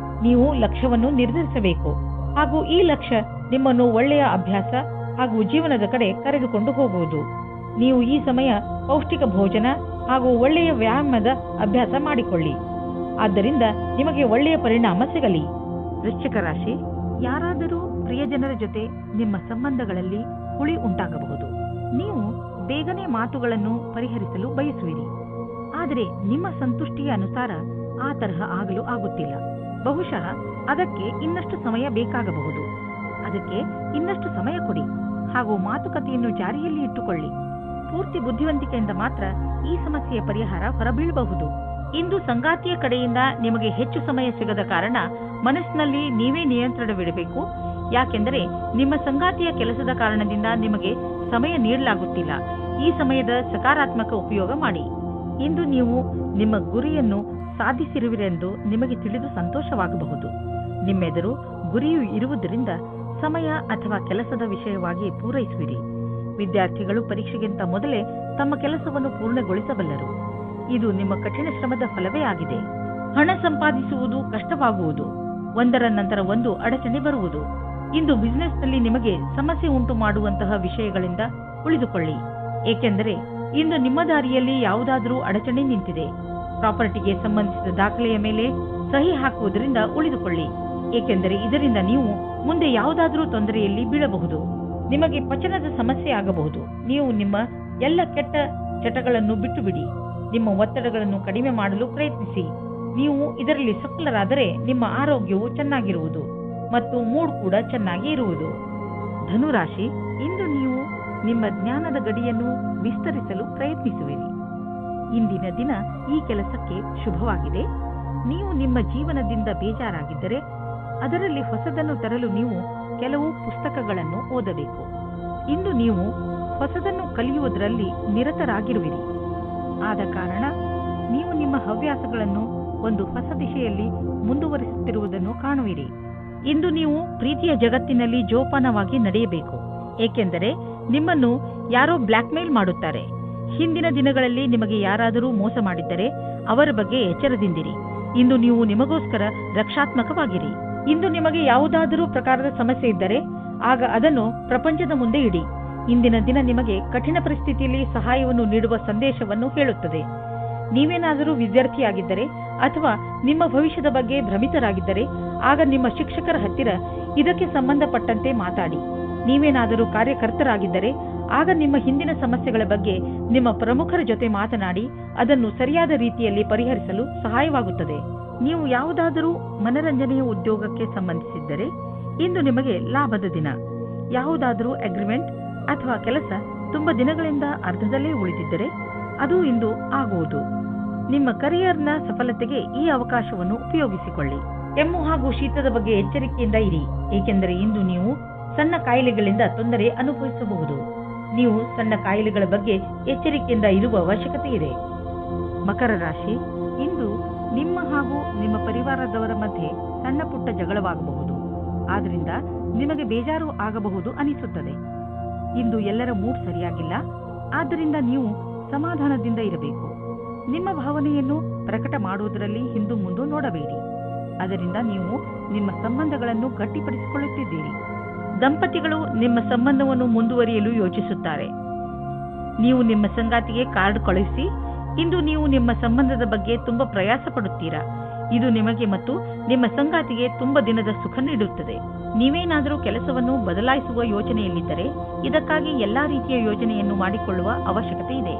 ನೀವು ಲಕ್ಷ್ಯವನ್ನು ನಿರ್ಧರಿಸಬೇಕು ಹಾಗೂ ಈ ಲಕ್ಷ್ಯ ನಿಮ್ಮನ್ನು ಒಳ್ಳೆಯ ಅಭ್ಯಾಸ ಹಾಗೂ ಜೀವನದ ಕಡೆ ಕರೆದುಕೊಂಡು ಹೋಗುವುದು. ನೀವು ಈ ಸಮಯ ಪೌಷ್ಟಿಕ ಭೋಜನ ಹಾಗೂ ಒಳ್ಳೆಯ ವ್ಯಾಯಾಮದ ಅಭ್ಯಾಸ ಮಾಡಿಕೊಳ್ಳಿ. ಆದ್ದರಿಂದ ನಿಮಗೆ ಒಳ್ಳೆಯ ಪರಿಣಾಮ ಸಿಗಲಿ. ವೃಶ್ಚಿಕ ರಾಶಿ, ಯಾರಾದರೂ ಪ್ರಿಯಜನರ ಜೊತೆ ನಿಮ್ಮ ಸಂಬಂಧಗಳಲ್ಲಿ ಹುಳಿ ಉಂಟಾಗಬಹುದು. ನೀವು ಬೇಗನೆ ಮಾತುಗಳನ್ನು ಪರಿಹರಿಸಲು ಬಯಸುವಿರಿ, ಆದರೆ ನಿಮ್ಮ ಸಂತುಷ್ಟಿಯ ಅನುಸಾರ ಆ ತರಹ ಆಗಲು ಆಗುತ್ತಿಲ್ಲ. ಬಹುಶಃ ಅದಕ್ಕೆ ಇನ್ನಷ್ಟು ಸಮಯ ಬೇಕಾಗಬಹುದು. ಅದಕ್ಕೆ ಇನ್ನಷ್ಟು ಸಮಯ ಕೊಡಿ ಹಾಗೂ ಮಾತುಕತೆಯನ್ನು ಜಾರಿಯಲ್ಲಿ ಇಟ್ಟುಕೊಳ್ಳಿ. ಪೂರ್ತಿ ಬುದ್ಧಿವಂತಿಕೆಯಿಂದ ಮಾತ್ರ ಈ ಸಮಸ್ಯೆಯ ಪರಿಹಾರ ಹೊರಬೀಳಬಹುದು. ಇಂದು ಸಂಗಾತಿಯ ಕಡೆಯಿಂದ ನಿಮಗೆ ಹೆಚ್ಚು ಸಮಯ ಸಿಗದ ಕಾರಣ ಮನಸ್ಸಿನಲ್ಲಿ ನೀವೇ ನಿಯಂತ್ರಣವಿಡಬೇಕು. ಯಾಕೆಂದರೆ ನಿಮ್ಮ ಸಂಗಾತಿಯ ಕೆಲಸದ ಕಾರಣದಿಂದ ನಿಮಗೆ ಸಮಯ ನೀಡಲಾಗುತ್ತಿಲ್ಲ. ಈ ಸಮಯದ ಸಕಾರಾತ್ಮಕ ಉಪಯೋಗ ಮಾಡಿ. ಇಂದು ನೀವು ನಿಮ್ಮ ಗುರಿಯನ್ನು ಸಾಧಿಸಿರುವಿರೆಂದು ನಿಮಗೆ ತಿಳಿದು ಸಂತೋಷವಾಗಬಹುದು. ನಿಮ್ಮೆದುರು ಗುರಿಯು ಇರುವುದರಿಂದ ಸಮಯ ಅಥವಾ ಕೆಲಸದ ವಿಷಯವಾಗಿ ಪೂರೈಸುವಿರಿ. ವಿದ್ಯಾರ್ಥಿಗಳು ಪರೀಕ್ಷೆಗಿಂತ ಮೊದಲೇ ತಮ್ಮ ಕೆಲಸವನ್ನು ಪೂರ್ಣಗೊಳಿಸಬಲ್ಲರು. ಇದು ನಿಮ್ಮ ಕಠಿಣ ಶ್ರಮದ ಫಲವೇ ಆಗಿದೆ. ಹಣ ಸಂಪಾದಿಸುವುದು ಕಷ್ಟವಾಗುವುದು, ಒಂದರ ನಂತರ ಒಂದು ಅಡಚಣೆ ಬರುವುದು. ಇಂದು ಬಿಸಿನೆಸ್ನಲ್ಲಿ ನಿಮಗೆ ಸಮಸ್ಯೆ ಉಂಟು ಮಾಡುವಂತಹ ವಿಷಯಗಳಿಂದ ಉಳಿದುಕೊಳ್ಳಿ, ಏಕೆಂದರೆ ಇಂದು ನಿಮ್ಮ ದಾರಿಯಲ್ಲಿ ಯಾವುದಾದರೂ ಅಡಚಣೆ ನಿಂತಿದೆ. ಪ್ರಾಪರ್ಟಿಗೆ ಸಂಬಂಧಿಸಿದ ದಾಖಲೆಯ ಮೇಲೆ ಸಹಿ ಹಾಕುವುದರಿಂದ ಉಳಿದುಕೊಳ್ಳಿ, ಏಕೆಂದರೆ ಇದರಿಂದ ನೀವು ಮುಂದೆ ಯಾವುದಾದರೂ ತೊಂದರೆಯಲ್ಲಿ ಬೀಳಬಹುದು. ನಿಮಗೆ ಪಚನದ ಸಮಸ್ಯೆ ಆಗಬಹುದು. ನೀವು ನಿಮ್ಮ ಎಲ್ಲ ಕೆಟ್ಟ ಚಟಗಳನ್ನು ಬಿಟ್ಟು ಬಿಡಿ. ನಿಮ್ಮ ಒತ್ತಡಗಳನ್ನು ಕಡಿಮೆ ಮಾಡಲು ಪ್ರಯತ್ನಿಸಿ. ನೀವು ಇದರಲ್ಲಿ ಸಫಲರಾದರೆ ನಿಮ್ಮ ಆರೋಗ್ಯವು ಚೆನ್ನಾಗಿರುವುದು ಮತ್ತು ಮೂಡ್ ಕೂಡ ಚೆನ್ನಾಗಿ ಇರುವುದು. ಧನುರಾಶಿ, ಇಂದು ನೀವು ನಿಮ್ಮ ಜ್ಞಾನದ ಗಡಿಯನ್ನು ವಿಸ್ತರಿಸಲು ಪ್ರಯತ್ನಿಸುವಿರಿ. ಇಂದಿನ ದಿನ ಈ ಕೆಲಸಕ್ಕೆ ಶುಭವಾಗಿದೆ. ನೀವು ನಿಮ್ಮ ಜೀವನದಿಂದ ಬೇಜಾರಾಗಿದ್ದರೆ ಅದರಲ್ಲಿ ಹೊಸದನ್ನು ತರಲು ನೀವು ಕೆಲವು ಪುಸ್ತಕಗಳನ್ನು ಓದಬೇಕು. ಇಂದು ನೀವು ಹೊಸದನ್ನು ಕಲಿಯುವುದರಲ್ಲಿ ನಿರತರಾಗಿರುವಿರಿ. ಆದ ಕಾರಣ ನೀವು ನಿಮ್ಮ ಹವ್ಯಾಸಗಳನ್ನು ಒಂದು ಹೊಸ ದಿಶೆಯಲ್ಲಿ ಮುಂದುವರಿಸುತ್ತಿರುವುದನ್ನು ಕಾಣುವಿರಿ. ಇಂದು ನೀವು ಪ್ರೀತಿಯ ಜಗತ್ತಿನಲ್ಲಿ ಜೋಪಾನವಾಗಿ ನಡೆಯಬೇಕು, ಏಕೆಂದರೆ ನಿಮ್ಮನ್ನು ಯಾರೋ ಬ್ಲ್ಯಾಕ್ ಮೇಲ್ ಮಾಡುತ್ತಾರೆ. ಹಿಂದಿನ ದಿನಗಳಲ್ಲಿ ನಿಮಗೆ ಯಾರಾದರೂ ಮೋಸ ಮಾಡಿದ್ದರೆ ಅವರ ಬಗ್ಗೆ ಎಚ್ಚರದಿಂದಿರಿ. ಇಂದು ನೀವು ನಿಮಗೋಸ್ಕರ ರಕ್ಷಾತ್ಮಕವಾಗಿರಿ. ಇಂದು ನಿಮಗೆ ಯಾವುದಾದರೂ ಪ್ರಕಾರದ ಸಮಸ್ಯೆ ಇದ್ದರೆ ಆಗ ಅದನ್ನು ಪ್ರಪಂಚದ ಮುಂದೆ ಇಡಿ. ಇಂದಿನ ದಿನ ನಿಮಗೆ ಕಠಿಣ ಪರಿಸ್ಥಿತಿಯಲ್ಲಿ ಸಹಾಯವನ್ನು ನೀಡುವ ಸಂದೇಶವನ್ನು ಹೇಳುತ್ತದೆ. ನೀವೇನಾದರೂ ವಿದ್ಯಾರ್ಥಿಯಾಗಿದ್ದರೆ ಅಥವಾ ನಿಮ್ಮ ಭವಿಷ್ಯದ ಬಗ್ಗೆ ಭ್ರಮಿತರಾಗಿದ್ದರೆ ಆಗ ನಿಮ್ಮ ಶಿಕ್ಷಕರ ಹತ್ತಿರ ಇದಕ್ಕೆ ಸಂಬಂಧಪಟ್ಟಂತೆ ಮಾತಾಡಿ. ನೀವೇನಾದರೂ ಕಾರ್ಯಕರ್ತರಾಗಿದ್ದರೆ ಆಗ ನಿಮ್ಮ ಹಿಂದಿನ ಸಮಸ್ಯೆಗಳ ಬಗ್ಗೆ ನಿಮ್ಮ ಪ್ರಮುಖರ ಜೊತೆ ಮಾತನಾಡಿ ಅದನ್ನು ಸರಿಯಾದ ರೀತಿಯಲ್ಲಿ ಪರಿಹರಿಸಲು ಸಹಾಯವಾಗುತ್ತದೆ. ನೀವು ಯಾವುದಾದರೂ ಮನರಂಜನೆಯ ಉದ್ಯೋಗಕ್ಕೆ ಸಂಬಂಧಿಸಿದ್ದರೆ ಇಂದು ನಿಮಗೆ ಲಾಭದ ದಿನ. ಯಾವುದಾದರೂ ಅಗ್ರಿಮೆಂಟ್ ಅಥವಾ ಕೆಲಸ ತುಂಬ ದಿನಗಳಿಂದ ಅರ್ಧದಲ್ಲೇ ಉಳಿದಿದ್ದರೆ ಅದು ಇಂದು ಆಗುವುದು. ನಿಮ್ಮ ಕರಿಯರ್ನ ಸಫಲತೆಗೆ ಈ ಅವಕಾಶವನ್ನು ಉಪಯೋಗಿಸಿಕೊಳ್ಳಿ. ಕೆಮ್ಮು ಹಾಗೂ ಶೀತದ ಬಗ್ಗೆ ಎಚ್ಚರಿಕೆಯಿಂದ ಇರಿ, ಏಕೆಂದರೆ ಇಂದು ನೀವು ಸಣ್ಣ ಕಾಯಿಲೆಗಳಿಂದ ತೊಂದರೆ ಅನುಭವಿಸಬಹುದು. ನೀವು ಸಣ್ಣ ಕಾಯಿಲೆಗಳ ಬಗ್ಗೆ ಎಚ್ಚರಿಕೆಯಿಂದ ಇರುವ ಅವಶ್ಯಕತೆ ಇದೆ. ಮಕರ ರಾಶಿ, ಇಂದು ನಿಮ್ಮ ಹಾಗೂ ನಿಮ್ಮ ಪರಿವಾರದವರ ಮಧ್ಯೆ ಸಣ್ಣ ಪುಟ್ಟ ಜಗಳವಾಗಬಹುದು. ಆದ್ರಿಂದ ನಿಮಗೆ ಬೇಜಾರು ಆಗಬಹುದು ಅನಿಸುತ್ತದೆ. ಇಂದು ಎಲ್ಲರ ಮೂಡ್ ಸರಿಯಾಗಿಲ್ಲ, ಆದ್ದರಿಂದ ನೀವು ಸಮಾಧಾನದಿಂದ ಇರಬೇಕು. ನಿಮ್ಮ ಭಾವನೆಯನ್ನು ಪ್ರಕಟ ಮಾಡುವುದರಲ್ಲಿ ಹಿಂದು ಮುಂದೆ ನೋಡಬೇಡಿ. ಅದರಿಂದ ನೀವು ನಿಮ್ಮ ಸಂಬಂಧಗಳನ್ನು ಗಟ್ಟಿಪಡಿಸಿಕೊಳ್ಳುತ್ತಿದ್ದೀರಿ. ದಂಪತಿಗಳು ನಿಮ್ಮ ಸಂಬಂಧವನ್ನು ಮುಂದುವರಿಯಲು ಯೋಚಿಸುತ್ತಾರೆ. ನೀವು ನಿಮ್ಮ ಸಂಗಾತಿಗೆ ಕಾರ್ಡ್ ಕಳುಹಿಸಿ, ಇಂದು ನೀವು ನಿಮ್ಮ ಸಂಬಂಧದ ಬಗ್ಗೆ ತುಂಬಾ ಪ್ರಯಾಸ ಪಡುತ್ತೀರಾ. ಇದು ನಿಮಗೆ ಮತ್ತು ನಿಮ್ಮ ಸಂಗಾತಿಗೆ ತುಂಬಾ ದಿನದ ಸುಖ ನೀಡುತ್ತದೆ. ನೀವೇನಾದರೂ ಕೆಲಸವನ್ನು ಬದಲಾಯಿಸುವ ಯೋಚನೆಯಲ್ಲಿದ್ದರೆ ಇದಕ್ಕಾಗಿ ಎಲ್ಲಾ ರೀತಿಯ ಯೋಜನೆಯನ್ನು ಮಾಡಿಕೊಳ್ಳುವ ಅವಶ್ಯಕತೆ ಇದೆ.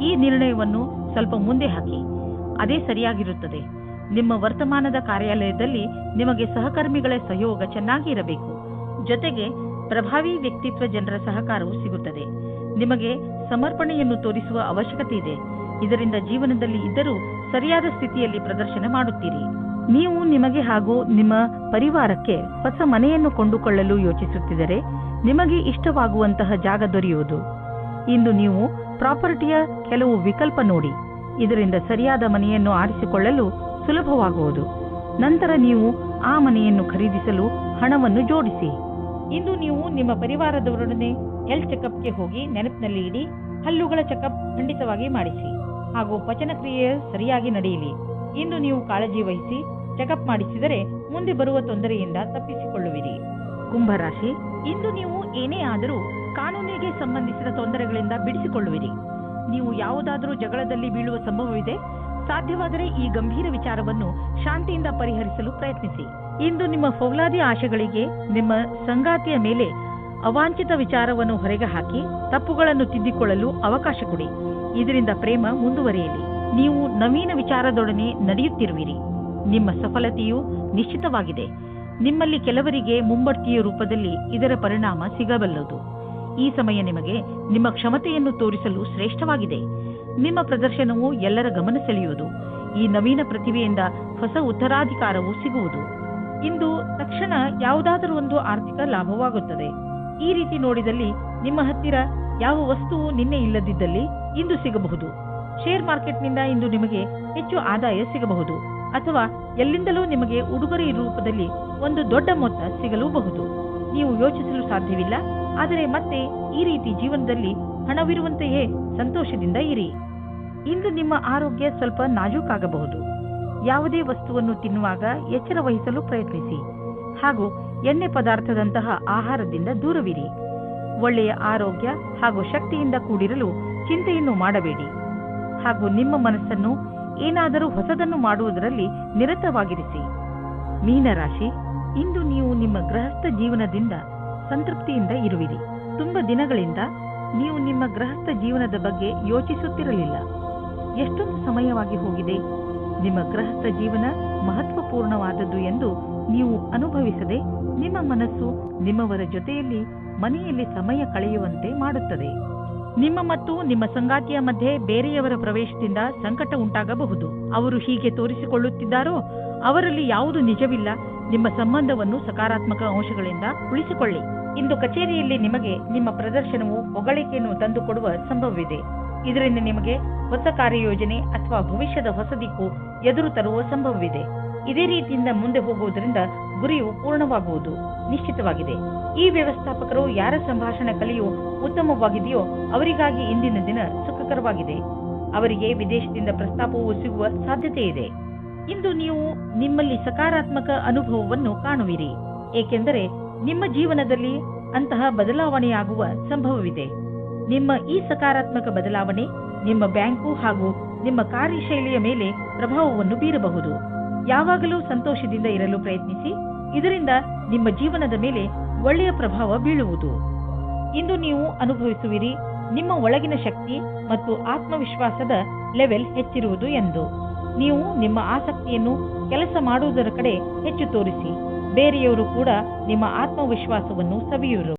ಈ ನಿರ್ಣಯವನ್ನು ಸ್ವಲ್ಪ ಮುಂದೆ ಹಾಕಿ, ಅದೇ ಸರಿಯಾಗಿರುತ್ತದೆ. ನಿಮ್ಮ ವರ್ತಮಾನದ ಕಾರ್ಯಾಲಯದಲ್ಲಿ ನಿಮಗೆ ಸಹಕರ್ಮಿಗಳ ಸಹಯೋಗ ಚೆನ್ನಾಗಿ ಇರಬೇಕು. ಜೊತೆಗೆ ಪ್ರಭಾವಿ ವ್ಯಕ್ತಿತ್ವ ಜನರ ಸಹಕಾರವು ಸಿಗುತ್ತದೆ. ನಿಮಗೆ ಸಮರ್ಪಣೆಯನ್ನು ತೋರಿಸುವ ಅವಶ್ಯಕತೆ ಇದೆ. ಇದರಿಂದ ಜೀವನದಲ್ಲಿ ಇದ್ದರೂ ಸರಿಯಾದ ಸ್ಥಿತಿಯಲ್ಲಿ ಪ್ರದರ್ಶನ ಮಾಡುತ್ತೀರಿ. ನೀವು ನಿಮಗೆ ಹಾಗೂ ನಿಮ್ಮ ಪರಿವಾರಕ್ಕೆ ಹೊಸ ಮನೆಯನ್ನು ಕೊಂಡುಕೊಳ್ಳಲು ಯೋಚಿಸುತ್ತಿದ್ದರೆ ನಿಮಗೆ ಇಷ್ಟವಾಗುವಂತಹ ಜಾಗ ದೊರೆಯುವುದು. ಇಂದು ನೀವು ಪ್ರಾಪರ್ಟಿಯ ಕೆಲವು ವಿಕಲ್ಪ ನೋಡಿ. ಇದರಿಂದ ಸರಿಯಾದ ಮನೆಯನ್ನು ಆರಿಸಿಕೊಳ್ಳಲು ಸುಲಭವಾಗುವುದು. ನಂತರ ನೀವು ಆ ಮನೆಯನ್ನು ಖರೀದಿಸಲು ಹಣವನ್ನು ಜೋಡಿಸಿ. ಇಂದು ನೀವು ನಿಮ್ಮ ಪರಿವಾರದವರೊಡನೆ ಹೆಲ್ತ್ ಚೆಕಪ್ಗೆ ಹೋಗಿ ನೆನಪಿನಲ್ಲಿ ಇಡಿ. ಹಲ್ಲುಗಳ ಚೆಕಪ್ ಖಂಡಿತವಾಗಿ ಮಾಡಿಸಿ ಹಾಗೂ ಪಚನ ಕ್ರಿಯೆ ಸರಿಯಾಗಿ ನಡೆಯಲಿ. ಇಂದು ನೀವು ಕಾಳಜಿ ವಹಿಸಿ ಚೆಕಪ್ ಮಾಡಿಸಿದರೆ ಮುಂದೆ ಬರುವ ತೊಂದರೆಯಿಂದ ತಪ್ಪಿಸಿಕೊಳ್ಳುವಿರಿ. ಕುಂಭರಾಶಿ, ಇಂದು ನೀವು ಏನೇ ಆದರೂ ಕಾನೂನಿಗೆ ಸಂಬಂಧಿಸಿದ ತೊಂದರೆಗಳಿಂದ ಬಿಡಿಸಿಕೊಳ್ಳುವಿರಿ. ನೀವು ಯಾವುದಾದರೂ ಜಗಳದಲ್ಲಿ ಬೀಳುವ ಸಂಭವವಿದೆ. ಸಾಧ್ಯವಾದರೆ ಈ ಗಂಭೀರ ವಿಚಾರವನ್ನು ಶಾಂತಿಯಿಂದ ಪರಿಹರಿಸಲು ಪ್ರಯತ್ನಿಸಿ. ಇಂದು ನಿಮ್ಮ ಫೌಲಾದಿ ಆಶೆಗಳಿಗೆ ನಿಮ್ಮ ಸಂಗಾತಿಯ ಮೇಲೆ ಅವಾಂಛಿತ ವಿಚಾರವನ್ನು ಹೊರಗೆ ಹಾಕಿ ತಪ್ಪುಗಳನ್ನು ತಿದ್ದಿಕೊಳ್ಳಲು ಅವಕಾಶ ಕೊಡಿ. ಇದರಿಂದ ಪ್ರೇಮ ಮುಂದುವರಿಯಲಿ. ನೀವು ನವೀನ ವಿಚಾರದೊಡನೆ ನಡೆಯುತ್ತಿರುವಿರಿ. ನಿಮ್ಮ ಸಫಲತೆಯು ನಿಶ್ಚಿತವಾಗಿದೆ. ನಿಮ್ಮಲ್ಲಿ ಕೆಲವರಿಗೆ ಮುಂಬಡ್ತಿಯ ರೂಪದಲ್ಲಿ ಇದರ ಪರಿಣಾಮ ಸಿಗಬಲ್ಲದು. ಈ ಸಮಯ ನಿಮಗೆ ನಿಮ್ಮ ಕ್ಷಮತೆಯನ್ನು ತೋರಿಸಲು ಶ್ರೇಷ್ಠವಾಗಿದೆ. ನಿಮ್ಮ ಪ್ರದರ್ಶನವು ಎಲ್ಲರ ಗಮನ ಸೆಳೆಯುವುದು. ಈ ನವೀನ ಪ್ರತಿಭೆಯಿಂದ ಹೊಸ ಉತ್ತರಾಧಿಕಾರವು ಸಿಗುವುದು. ಇಂದು ತಕ್ಷಣ ಯಾವುದಾದರೂ ಒಂದು ಆರ್ಥಿಕ ಲಾಭವಾಗುತ್ತದೆ. ಈ ರೀತಿ ನೋಡಿದಲ್ಲಿ ನಿಮ್ಮ ಹತ್ತಿರ ಯಾವ ವಸ್ತುವು ನಿನ್ನೆ ಇಲ್ಲದಿದ್ದಲ್ಲಿ ಇಂದು ಸಿಗಬಹುದು. ಶೇರ್ ಮಾರ್ಕೆಟ್ನಿಂದ ಇಂದು ನಿಮಗೆ ಹೆಚ್ಚು ಆದಾಯ ಸಿಗಬಹುದು, ಅಥವಾ ಎಲ್ಲಿಂದಲೂ ನಿಮಗೆ ಉಡುಗೊರೆ ರೂಪದಲ್ಲಿ ಒಂದು ದೊಡ್ಡ ಮೊತ್ತ ಸಿಗಲೂಬಹುದು. ನೀವು ಯೋಚಿಸಲು ಸಾಧ್ಯವಿಲ್ಲ, ಆದರೆ ಮತ್ತೆ ಈ ರೀತಿ ಜೀವನದಲ್ಲಿ ಹಣವಿರುವಂತೆಯೇ ಸಂತೋಷದಿಂದ ಇರಿ. ಇಂದು ನಿಮ್ಮ ಆರೋಗ್ಯ ಸ್ವಲ್ಪ ನಾಜೂಕಾಗಬಹುದು. ಯಾವುದೇ ವಸ್ತುವನ್ನು ತಿನ್ನುವಾಗ ಎಚ್ಚರ ವಹಿಸಲು ಪ್ರಯತ್ನಿಸಿ ಹಾಗೂ ಎಣ್ಣೆ ಪದಾರ್ಥದಂತಹ ಆಹಾರದಿಂದ ದೂರವಿರಿ. ಒಳ್ಳೆಯ ಆರೋಗ್ಯ ಹಾಗೂ ಶಕ್ತಿಯಿಂದ ಕೂಡಿರಲು ಚಿಂತೆಯನ್ನು ಮಾಡಬೇಡಿ ಹಾಗೂ ನಿಮ್ಮ ಮನಸ್ಸನ್ನು ಏನಾದರೂ ಹೊಸದನ್ನು ಮಾಡುವುದರಲ್ಲಿ ನಿರತವಾಗಿರಿಸಿ. ಮೀನರಾಶಿ, ಇಂದು ನೀವು ನಿಮ್ಮ ಗೃಹಸ್ಥ ಜೀವನದಿಂದ ಸಂತೃಪ್ತಿಯಿಂದ ಇರುವಿರಿ. ತುಂಬ ದಿನಗಳಿಂದ ನೀವು ನಿಮ್ಮ ಗೃಹಸ್ಥ ಜೀವನದ ಬಗ್ಗೆ ಯೋಚಿಸುತ್ತಿರಲಿಲ್ಲ. ಎಷ್ಟೊಂದು ಸಮಯವಾಗಿ ಹೋಗಿದೆ. ನಿಮ್ಮ ಗೃಹಸ್ಥ ಜೀವನ ಮಹತ್ವಪೂರ್ಣವಾದದ್ದು ಎಂದು ನೀವು ಅನುಭವಿಸದೆ ನಿಮ್ಮ ಮನಸ್ಸು ನಿಮ್ಮವರ ಜೊತೆಯಲ್ಲಿ ಮನೆಯಲ್ಲಿ ಸಮಯ ಕಳೆಯುವಂತೆ ಮಾಡುತ್ತದೆ. ನಿಮ್ಮ ಮತ್ತು ನಿಮ್ಮ ಸಂಗಾತಿಯ ಮಧ್ಯೆ ಬೇರೆಯವರ ಪ್ರವೇಶದಿಂದ ಸಂಕಟ ಉಂಟಾಗಬಹುದು. ಅವರು ಹೀಗೆ ತೋರಿಸಿಕೊಳ್ಳುತ್ತಿದ್ದಾರೋ ಅವರಲ್ಲಿ ಯಾವುದು ನಿಜವಿಲ್ಲ. ನಿಮ್ಮ ಸಂಬಂಧವನ್ನು ಸಕಾರಾತ್ಮಕ ಅಂಶಗಳಿಂದ ಉಳಿಸಿಕೊಳ್ಳಿ. ಇಂದು ಕಚೇರಿಯಲ್ಲಿ ನಿಮಗೆ ನಿಮ್ಮ ಪ್ರದರ್ಶನವು ಹೊಗಳಿಕೆಯನ್ನು ತಂದುಕೊಡುವ ಸಂಭವವಿದೆ. ಇದರಿಂದ ನಿಮಗೆ ಹೊಸ ಕಾರ್ಯಯೋಜನೆ ಅಥವಾ ಭವಿಷ್ಯದ ಹೊಸ ದಿಕ್ಕು ಎದುರು ತರುವ ಸಂಭವವಿದೆ. ಇದೇ ರೀತಿಯಿಂದ ಮುಂದೆ ಹೋಗುವುದರಿಂದ ಗುರಿಯು ಪೂರ್ಣವಾಗುವುದು ನಿಶ್ಚಿತವಾಗಿದೆ. ಈ ವ್ಯವಸ್ಥಾಪಕರು ಯಾರ ಸಂಭಾಷಣೆ ಕಲಿಯು ಉತ್ತಮವಾಗಿದೆಯೋ ಅವರಿಗಾಗಿ ಇಂದಿನ ದಿನ ಸುಖಕರವಾಗಿದೆ. ಅವರಿಗೆ ವಿದೇಶದಿಂದ ಪ್ರಸ್ತಾಪವು ಸಿಗುವ ಸಾಧ್ಯತೆ ಇದೆ. ಇಂದು ನೀವು ನಿಮ್ಮಲ್ಲಿ ಸಕಾರಾತ್ಮಕ ಅನುಭವವನ್ನು ಕಾಣುವಿರಿ, ಏಕೆಂದರೆ ನಿಮ್ಮ ಜೀವನದಲ್ಲಿ ಅಂತಹ ಬದಲಾವಣೆಯಾಗುವ ಸಂಭವವಿದೆ. ನಿಮ್ಮ ಈ ಸಕಾರಾತ್ಮಕ ಬದಲಾವಣೆ ನಿಮ್ಮ ಬ್ಯಾಂಕು ಹಾಗೂ ನಿಮ್ಮ ಕಾರ್ಯಶೈಲಿಯ ಮೇಲೆ ಪ್ರಭಾವವನ್ನು ಬೀರಬಹುದು. ಯಾವಾಗಲೂ ಸಂತೋಷದಿಂದ ಇರಲು ಪ್ರಯತ್ನಿಸಿ. ಇದರಿಂದ ನಿಮ್ಮ ಜೀವನದ ಮೇಲೆ ಒಳ್ಳೆಯ ಪ್ರಭಾವ ಬೀಳುವುದು. ಇಂದು ನೀವು ಅನುಭವಿಸುವಿರಿ ನಿಮ್ಮ ಒಳಗಿನ ಶಕ್ತಿ ಮತ್ತು ಆತ್ಮವಿಶ್ವಾಸದ ಲೆವೆಲ್ ಹೆಚ್ಚಿರುವುದು ಎಂದು. ನೀವು ನಿಮ್ಮ ಆಸಕ್ತಿಯನ್ನು ಕೆಲಸ ಮಾಡುವುದರ ಕಡೆ ಹೆಚ್ಚು ತೋರಿಸಿ. ಬೇರೆಯವರು ಕೂಡ ನಿಮ್ಮ ಆತ್ಮವಿಶ್ವಾಸವನ್ನು ಸವಿಯುವರು.